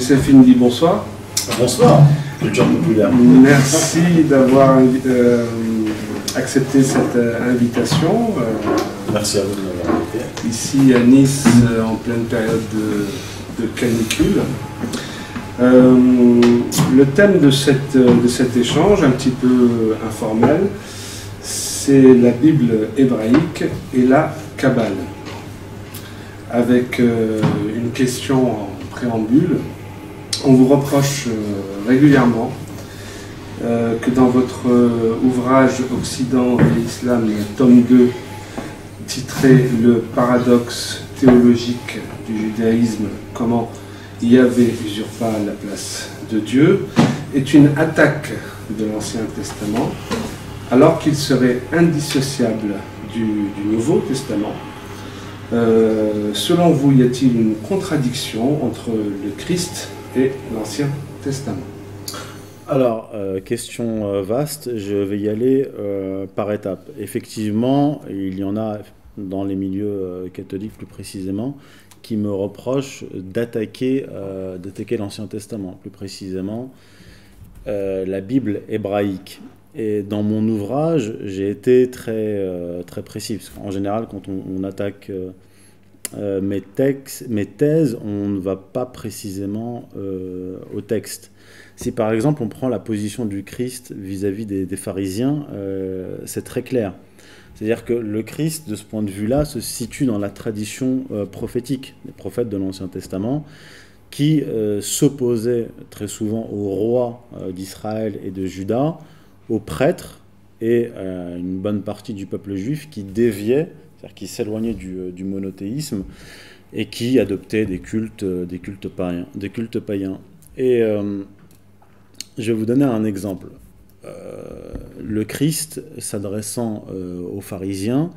Youssef Indy, bonsoir. Bonsoir, culture populaire. Merci d'avoir accepté cette invitation. Merci à vous de m'avoir invité. Ici à Nice, en pleine période de canicule. Le thème de cet échange, un petit peu informel, c'est la Bible hébraïque et la Kabbale. Avec une question en préambule. On vous reproche régulièrement que dans votre ouvrage Occident et l'Islam, tome 2, titré Le paradoxe théologique du judaïsme, comment Yahvé usurpa la place de Dieu, est une attaque de l'Ancien Testament, alors qu'il serait indissociable du Nouveau Testament. Selon vous, y a-t-il une contradiction entre le Christ et l'Ancien Testament? Alors, question vaste, je vais y aller par étapes. Effectivement, il y en a dans les milieux catholiques plus précisément qui me reprochent d'attaquer l'Ancien Testament, plus précisément la Bible hébraïque. Et dans mon ouvrage, j'ai été très précis, parce qu'en général, quand on attaque mes thèses, on ne va pas précisément au texte. Si par exemple on prend la position du Christ vis-à-vis des pharisiens, c'est très clair. C'est-à-dire que le Christ, de ce point de vue-là, se situe dans la tradition prophétique des prophètes de l'Ancien Testament, qui s'opposaient très souvent aux rois d'Israël et de Juda, aux prêtres et une bonne partie du peuple juif qui déviait, c'est-à-dire qui s'éloignait du monothéisme et qui adoptait des cultes païens. Et je vais vous donner un exemple. Le Christ, s'adressant aux pharisiens,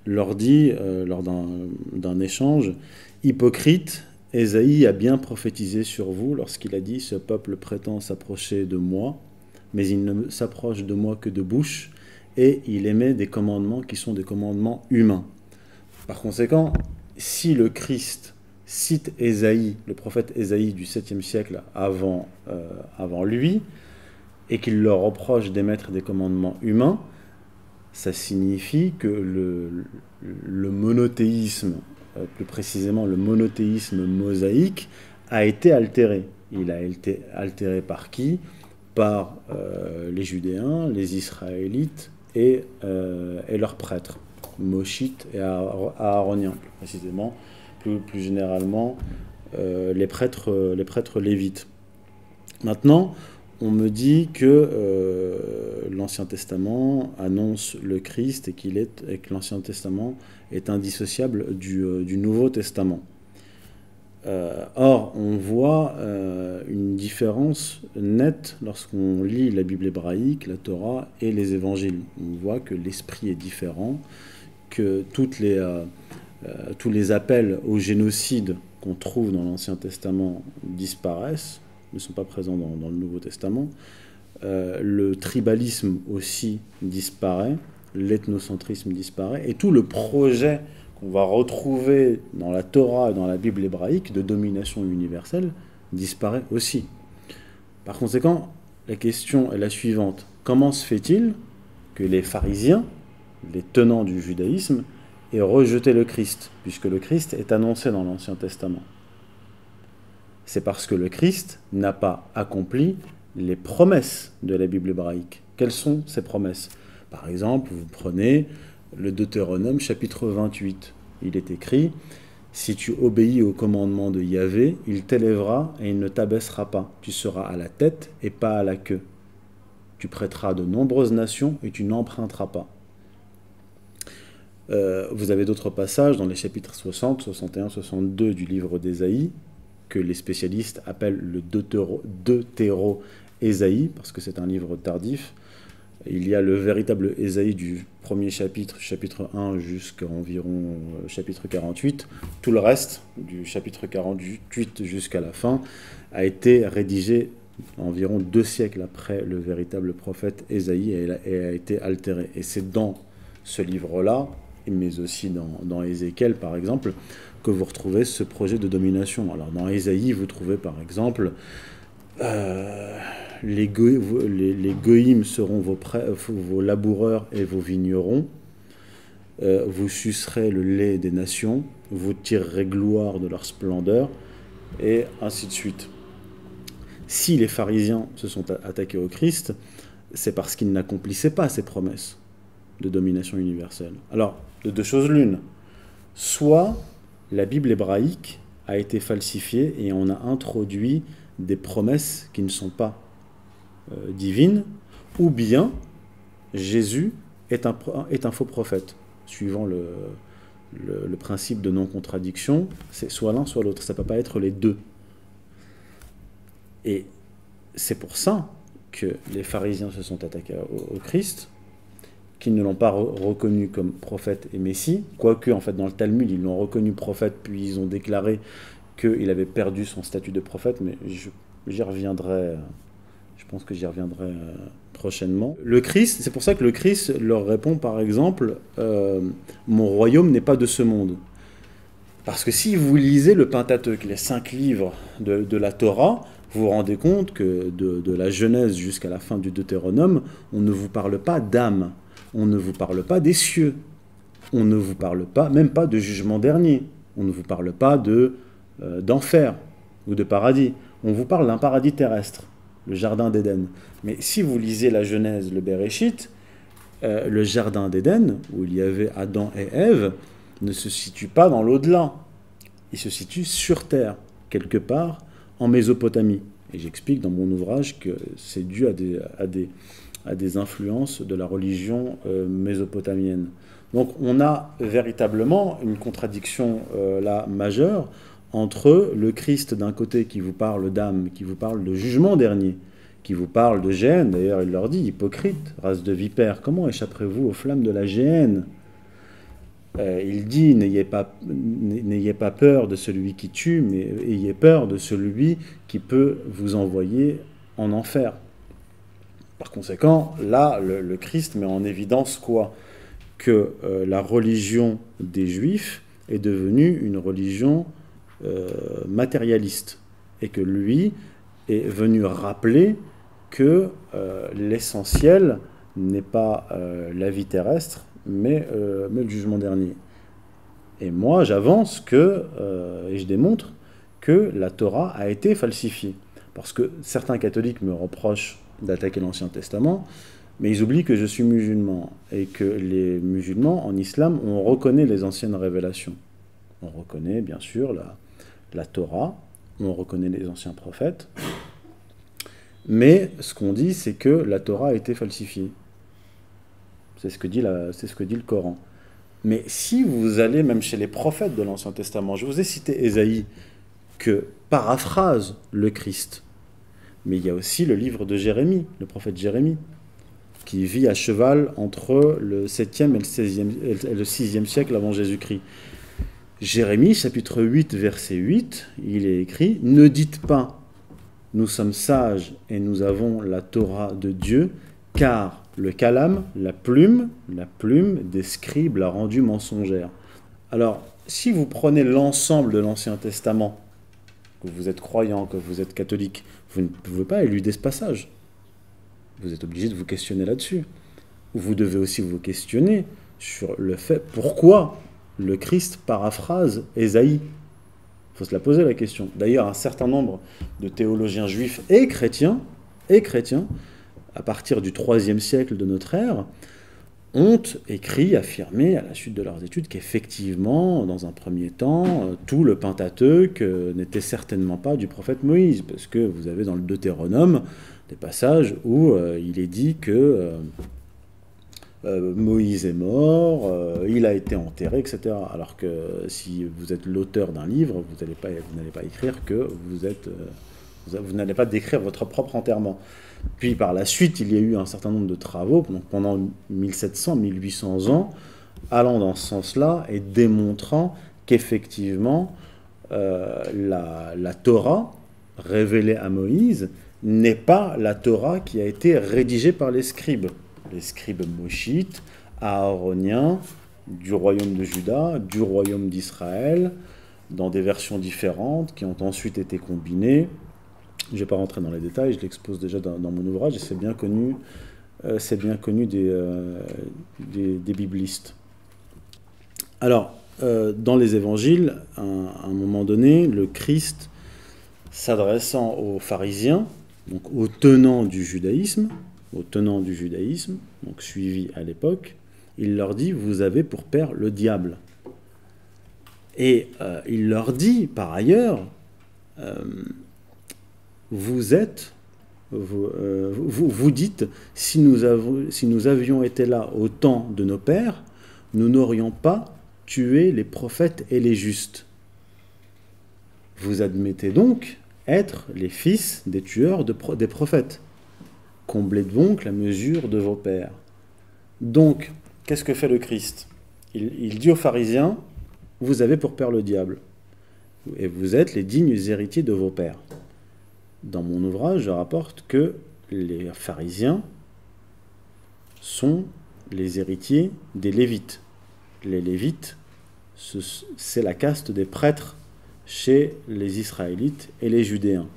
leur dit, lors d'un échange, « Hypocrite, Ésaïe a bien prophétisé sur vous lorsqu'il a dit « Ce peuple prétend s'approcher de moi, mais il ne s'approche de moi que de bouche, et il émet des commandements qui sont des commandements humains. » Par conséquent, si le Christ cite Ésaïe, le prophète Ésaïe du 7e siècle avant lui, et qu'il leur reproche d'émettre des commandements humains, ça signifie que le monothéisme, plus précisément le monothéisme mosaïque, a été altéré. Il a été altéré par qui ? Par les Judéens, les Israélites et leurs prêtres, Moshites et Aaroniens, plus précisément, plus généralement, les prêtres lévites. Maintenant, on me dit que l'Ancien Testament annonce le Christ et que l'Ancien Testament est indissociable du Nouveau Testament. Or, on voit une différence nette lorsqu'on lit la Bible hébraïque, la Torah et les évangiles. On voit que l'esprit est différent, que tous les appels au génocide qu'on trouve dans l'Ancien Testament disparaissent, ne sont pas présents dans le Nouveau Testament. Le tribalisme aussi disparaît, l'ethnocentrisme disparaît, et tout le projet qu'on va retrouver dans la Torah et dans la Bible hébraïque de domination universelle disparaît aussi. Par conséquent, la question est la suivante. Comment se fait-il que les pharisiens, les tenants du judaïsme, aient rejeté le Christ, puisque le Christ est annoncé dans l'Ancien Testament? C'est parce que le Christ n'a pas accompli les promesses de la Bible hébraïque. Quelles sont ces promesses? Par exemple, vous prenez le Deutéronome chapitre 28. Il est écrit « Si tu obéis au commandement de Yahvé, il t'élèvera et il ne t'abaissera pas. Tu seras à la tête et pas à la queue. Tu prêteras de nombreuses nations et tu n'emprunteras pas. » Vous avez d'autres passages dans les chapitres 60, 61, 62 du livre d'Ésaïe, que les spécialistes appellent le Deutéro-Ésaïe, parce que c'est un livre tardif. Il y a le véritable Ésaïe du premier chapitre 1 jusqu'à environ chapitre 48. Tout le reste, du chapitre 48 jusqu'à la fin, a été rédigé environ 2 siècles après le véritable prophète Ésaïe et a été altéré. Et c'est dans ce livre-là, mais aussi dans Ézéchiel par exemple, que vous retrouvez ce projet de domination. Alors dans Ésaïe, vous trouvez par exemple les goïms seront vos laboureurs et vos vignerons, vous sucerez le lait des nations, vous tirerez gloire de leur splendeur, et ainsi de suite. Si les pharisiens se sont attaqués au Christ, c'est parce qu'ils n'accomplissaient pas ces promesses de domination universelle. Alors, de deux choses l'une. Soit la Bible hébraïque a été falsifiée et on a introduit des promesses qui ne sont pas divines, ou bien Jésus est un faux prophète, suivant le principe de non-contradiction. C'est soit l'un, soit l'autre. Ça ne peut pas être les deux. Et c'est pour ça que les pharisiens se sont attaqués au Christ, qu'ils ne l'ont pas reconnu comme prophète et messie, quoique en fait dans le Talmud ils l'ont reconnu prophète, puis ils ont déclaré qu'il avait perdu son statut de prophète, mais j'y reviendrai, je pense que j'y reviendrai prochainement. Le Christ, c'est pour ça que le Christ leur répond par exemple mon royaume n'est pas de ce monde. Parce que si vous lisez le Pentateuque, les 5 livres de la Torah, vous vous rendez compte que de la Genèse jusqu'à la fin du Deutéronome, on ne vous parle pas d'âme, on ne vous parle pas des cieux, on ne vous parle pas, même pas de jugement dernier, on ne vous parle pas d'enfer ou de paradis, on vous parle d'un paradis terrestre, le jardin d'Éden. Mais si vous lisez la Genèse, le Béréchit, le jardin d'Éden, où il y avait Adam et Ève, ne se situe pas dans l'au-delà, il se situe sur terre, quelque part en Mésopotamie. Et j'explique dans mon ouvrage que c'est dû à des influences de la religion mésopotamienne. Donc on a véritablement une contradiction là majeure entre le Christ d'un côté qui vous parle d'âme, qui vous parle de jugement dernier, qui vous parle de géhenne. D'ailleurs il leur dit, hypocrite, race de vipères, comment échapperez-vous aux flammes de la géhenne? Il dit, n'ayez pas peur de celui qui tue, mais ayez peur de celui qui peut vous envoyer en enfer. Par conséquent, là, le Christ met en évidence quoi? Que la religion des Juifs est devenue une religion matérialiste, et que lui est venu rappeler que l'essentiel n'est pas la vie terrestre, mais le jugement dernier. Et moi, j'avance et je démontre que la Torah a été falsifiée. Parce que certains catholiques me reprochent d'attaquer l'Ancien Testament, mais ils oublient que je suis musulman, et que les musulmans, en islam, on reconnaît les anciennes révélations. On reconnaît, bien sûr, la Torah, on reconnaît les anciens prophètes, mais ce qu'on dit, c'est que la Torah a été falsifiée. C'est ce que dit le Coran. Mais si vous allez même chez les prophètes de l'Ancien Testament, je vous ai cité Ésaïe, que paraphrase le Christ. Mais il y a aussi le livre de Jérémie, le prophète Jérémie, qui vit à cheval entre le 7e et le 6e siècle avant Jésus-Christ. Jérémie, chapitre 8, verset 8, il est écrit « Ne dites pas, nous sommes sages et nous avons la Torah de Dieu, car le calame, la plume des scribes l'a rendue mensongère. » Alors, si vous prenez l'ensemble de l'Ancien Testament, que vous êtes croyant, que vous êtes catholique, vous ne pouvez pas éluder ce passage. Vous êtes obligé de vous questionner là-dessus. Vous devez aussi vous questionner sur le fait pourquoi le Christ paraphrase Ésaïe. Il faut se la poser la question. D'ailleurs, un certain nombre de théologiens juifs et chrétiens, à partir du IIIe siècle de notre ère, ont écrit, affirmé à la suite de leurs études qu'effectivement, dans un premier temps, tout le Pentateuque n'était certainement pas du prophète Moïse, parce que vous avez dans le Deutéronome des passages où il est dit que Moïse est mort, il a été enterré, etc. Alors que si vous êtes l'auteur d'un livre, vous n'allez pas écrire que vous n'allez pas décrire votre propre enterrement. Puis par la suite, il y a eu un certain nombre de travaux pendant 1700, 1800 ans, allant dans ce sens-là et démontrant qu'effectivement, la Torah révélée à Moïse n'est pas la Torah qui a été rédigée par les scribes moshites, aaroniens, du royaume de Juda, du royaume d'Israël, dans des versions différentes qui ont ensuite été combinées. Je ne vais pas rentrer dans les détails, je l'expose déjà dans mon ouvrage et c'est bien connu des biblistes. Alors, dans les évangiles, à un moment donné, le Christ, s'adressant aux pharisiens, donc aux tenants du judaïsme, donc suivis à l'époque, il leur dit « Vous avez pour père le diable ». Et il leur dit, par ailleurs, vous dites, si nous avions été là au temps de nos pères, nous n'aurions pas tué les prophètes et les justes. Vous admettez donc être les fils des tueurs des prophètes. Comblez donc la mesure de vos pères. Donc, qu'est-ce que fait le Christ ? Il dit aux pharisiens, vous avez pour père le diable, et vous êtes les dignes héritiers de vos pères. Dans mon ouvrage, je rapporte que les pharisiens sont les héritiers des Lévites. Les Lévites, c'est la caste des prêtres chez les Israélites et les Judéens.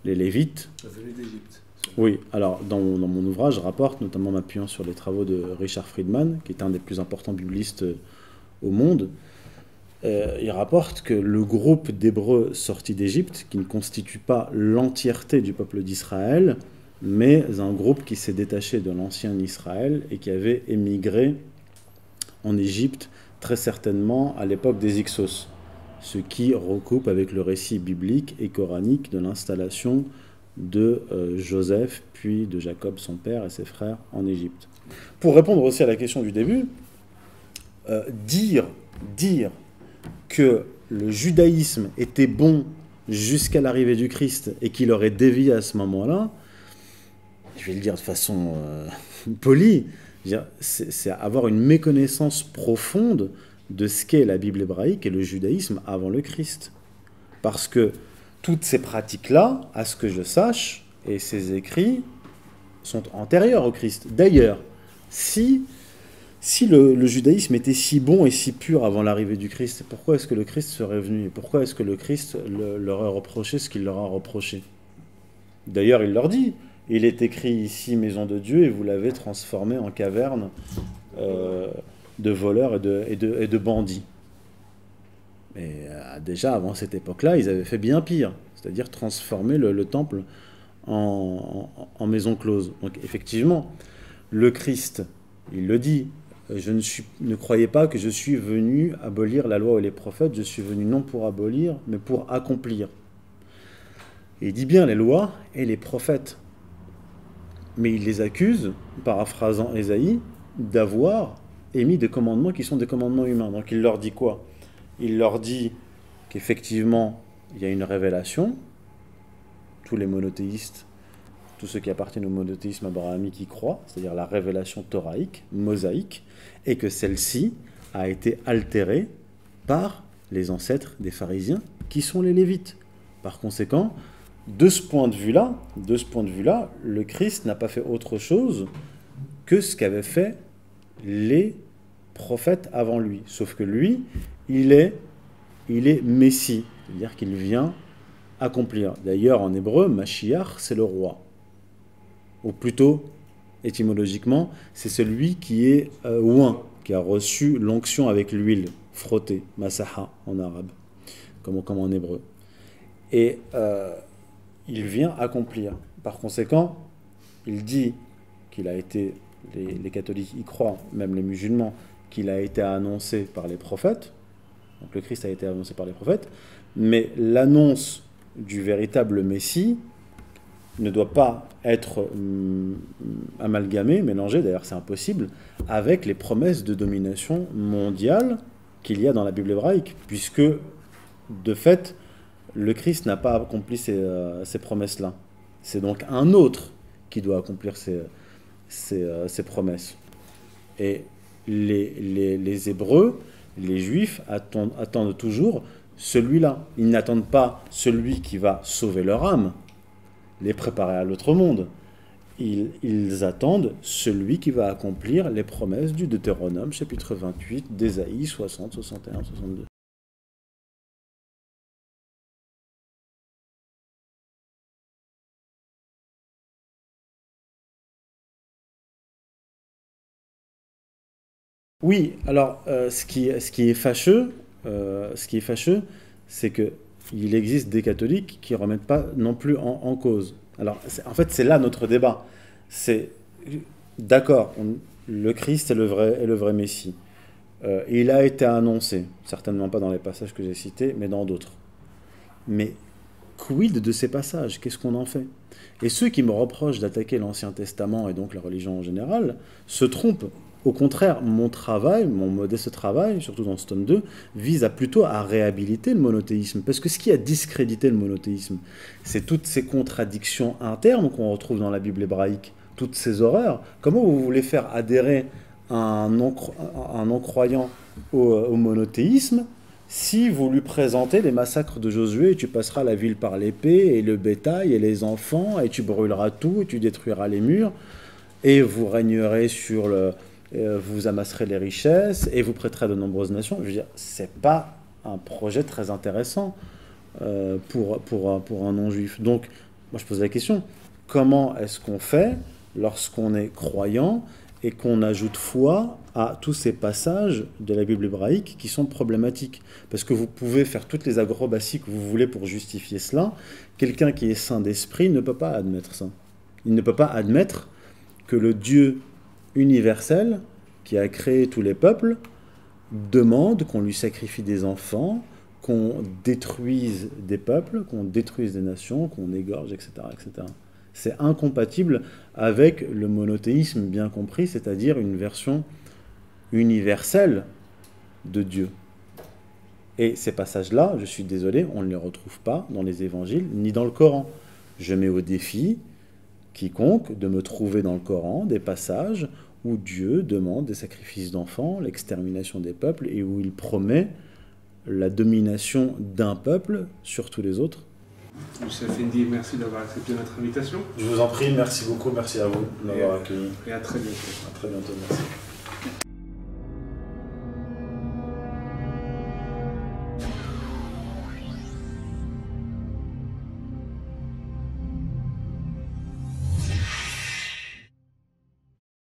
Les Lévites... Ça venait d'Égypte. Oui, alors dans mon ouvrage, je rapporte, notamment m'appuyant sur les travaux de Richard Friedman, qui est un des plus importants biblistes au monde, il rapporte que le groupe d'Hébreux sortis d'Égypte, qui ne constitue pas l'entièreté du peuple d'Israël, mais un groupe qui s'est détaché de l'ancien Israël et qui avait émigré en Égypte, très certainement à l'époque des Hyksos, ce qui recoupe avec le récit biblique et coranique de l'installation de Joseph, puis de Jacob, son père, et ses frères en Égypte. Pour répondre aussi à la question du début, dire que le judaïsme était bon jusqu'à l'arrivée du Christ et qu'il aurait dévié à ce moment-là, je vais le dire de façon polie, c'est avoir une méconnaissance profonde de ce qu'est la Bible hébraïque et le judaïsme avant le Christ. Parce que toutes ces pratiques-là, à ce que je sache, et ces écrits, sont antérieurs au Christ. D'ailleurs, si le judaïsme était si bon et si pur avant l'arrivée du Christ, pourquoi est-ce que le Christ serait venu? Et pourquoi est-ce que le Christ leur a reproché ce qu'il leur a reproché? D'ailleurs, il leur dit, il est écrit ici maison de Dieu et vous l'avez transformé en caverne de voleurs et de bandits. Mais déjà, avant cette époque-là, ils avaient fait bien pire, c'est-à-dire transformer le temple en maison close. Donc effectivement, le Christ, il le dit, ne croyez pas que je suis venu abolir la loi et les prophètes, je suis venu non pour abolir, mais pour accomplir. Et il dit bien les lois et les prophètes. Mais il les accuse, paraphrasant Ésaïe, d'avoir émis des commandements qui sont des commandements humains. Donc il leur dit quoi? Il leur dit qu'effectivement, il y a une révélation. Tous les monothéistes, tous ceux qui appartiennent au monothéisme abrahamique y croient, c'est-à-dire la révélation thoraïque, mosaïque, et que celle-ci a été altérée par les ancêtres des pharisiens, qui sont les Lévites. Par conséquent, de ce point de vue-là, le Christ n'a pas fait autre chose que ce qu'avaient fait les prophètes avant lui. Sauf que lui, il est Messie, c'est-à-dire qu'il vient accomplir. D'ailleurs, en hébreu, Mashiach, c'est le roi. Ou plutôt, étymologiquement, c'est celui qui est oint, qui a reçu l'onction avec l'huile frottée, masaha en arabe, comme en hébreu. Et il vient accomplir. Par conséquent, il dit qu'il a été, les catholiques y croient, même les musulmans, qu'il a été annoncé par les prophètes. Donc le Christ a été annoncé par les prophètes, mais l'annonce du véritable Messie ne doit pas être amalgamée, mélangée, d'ailleurs c'est impossible, avec les promesses de domination mondiale qu'il y a dans la Bible hébraïque, puisque, de fait, le Christ n'a pas accompli ces promesses-là. C'est donc un autre qui doit accomplir ces promesses. Et les Hébreux, les Juifs attendent toujours celui-là. Ils n'attendent pas celui qui va sauver leur âme, les préparer à l'autre monde. Ils attendent celui qui va accomplir les promesses du Deutéronome, chapitre 28, d'Ésaïe 60, 61, 62. Oui, alors ce qui est fâcheux, c'est que il existe des catholiques qui ne remettent pas non plus en cause. Alors, en fait, c'est là notre débat. C'est d'accord, le Christ est le vrai Messie. Il a été annoncé, certainement pas dans les passages que j'ai cités, mais dans d'autres. Mais quid de ces passages? Qu'est-ce qu'on en fait? Et ceux qui me reprochent d'attaquer l'Ancien Testament et donc la religion en général se trompent. Au contraire, mon travail, mon modeste travail, surtout dans ce tome 2, vise plutôt à réhabiliter le monothéisme. Parce que ce qui a discrédité le monothéisme, c'est toutes ces contradictions internes qu'on retrouve dans la Bible hébraïque, toutes ces horreurs. Comment vous voulez faire adhérer un non-croyant au monothéisme si vous lui présentez les massacres de Josué, et tu passeras la ville par l'épée, et le bétail, et les enfants, et tu brûleras tout, et tu détruiras les murs, et vous régnerez sur le... vous amasserez les richesses, et vous prêterez à de nombreuses nations. Je veux dire, c'est pas un projet très intéressant pour un non-juif. Donc, moi je pose la question, comment est-ce qu'on fait lorsqu'on est croyant et qu'on ajoute foi à tous ces passages de la Bible hébraïque qui sont problématiques. Parce que vous pouvez faire toutes les acrobaties que vous voulez pour justifier cela. Quelqu'un qui est saint d'esprit ne peut pas admettre ça. Il ne peut pas admettre que le Dieu universel, qui a créé tous les peuples, demande qu'on lui sacrifie des enfants, qu'on détruise des peuples, qu'on détruise des nations, qu'on égorge, etc., etc. C'est incompatible avec le monothéisme bien compris, c'est-à-dire une version universelle de Dieu. Et ces passages-là, je suis désolé, on ne les retrouve pas dans les évangiles ni dans le Coran. Je mets au défi quiconque de me trouver dans le Coran des passages où Dieu demande des sacrifices d'enfants, l'extermination des peuples, et où il promet la domination d'un peuple sur tous les autres. Monsieur Effendi, merci d'avoir accepté notre invitation. Je vous en prie, merci beaucoup, merci à vous de m'avoir accueilli. Et à très bientôt. À très bientôt, merci.